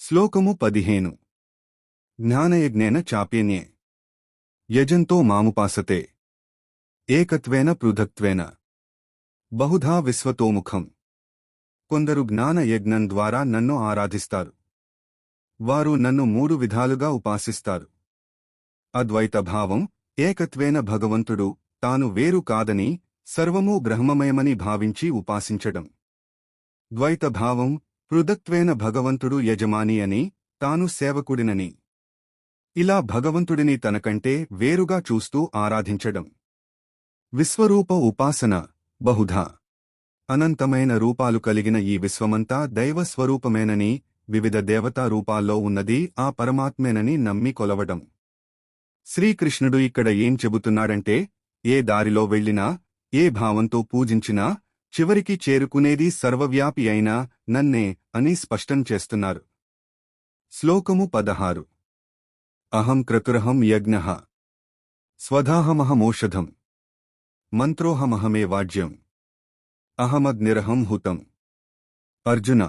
శ్లోకము 15 జ్ఞానయజ్ఞేన చాప్యన్యే యజంతో మాముపాసతే ఏకత్వేన పృథక్త్వేన బహుధా విశ్వతోముఖం. కొందరు జ్ఞాన యజ్ఞం ద్వారా నన్ను ఆరాధిస్తారు. వారు నన్ను 3 విధాలుగా ఉపాసిస్తారు. అద్వైత భావం, ఏకత్వేన భగవంతుడు తాను వేరు కాదని సర్వమూ బ్రహ్మమయమని భావించి ఉపాసించడం. ద్వైత భావం, పృథక్త్వేన భగవంతుడు యజమాని అని, తాను సేవకుడినని. ఇలా భగవంతుడిని తనకంటే వేరుగా చూస్తూ ఆరాధించడం. విశ్వరూప ఉపాసన, బహుధా అనంతమైన రూపాలు కలిగిన ఈ విశ్వమంతా దైవస్వరూపమేనని, వివిధ దేవతా రూపాల్లో ఉన్నది ఆ పరమాత్మేనని నమ్మి కొలవడం. శ్రీకృష్ణుడు ఇక్కడ ఏం చెబుతున్నాడంటే, ఏ దారిలో వెళ్ళినా, ఏ భావంతో పూజించినా చివరికి చేరుకునేది సర్వవ్యాపి అయిన నన్నే అని స్పష్టం చేస్తున్నారు. శ్లోకము 16 అహం క్రతురహం యజ్ఞః స్వధాహమహమోషధం మంత్రోహమహమే వాజ్యం అహమగ్నిరహం హుతం. అర్జున,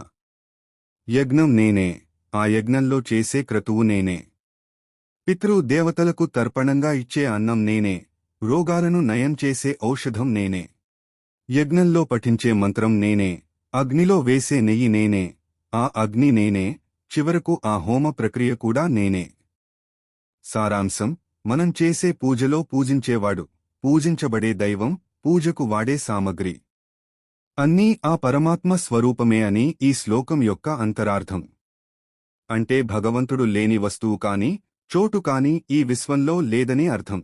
యజ్ఞం నేనే, ఆ యజ్ఞంలో చేసే క్రతువు నేనే. పితృదేవతలకు తర్పణంగా ఇచ్చే అన్నం నేనే, రోగాలను నయం చేసే ఔషధం నేనే. యజ్ఞంలో పఠించే మంత్రం నేనే, అగ్నిలో వేసే నెయ్యి నేనే, ఆ అగ్ని నేనే, చివరకు ఆ హోమ ప్రక్రియ కూడా నేనే. సారాంశం: మనం చేసే పూజలో పూజించేవాడు, పూజించబడే దైవం, పూజకు వాడే సామగ్రి అన్నీ ఆ పరమాత్మ స్వరూపమే అని ఈ శ్లోకం యొక్క అంతరార్థం. అంటే భగవంతుడు లేని వస్తువు కాని, చోటు కాని ఈ విశ్వంలో లేదని అర్థం.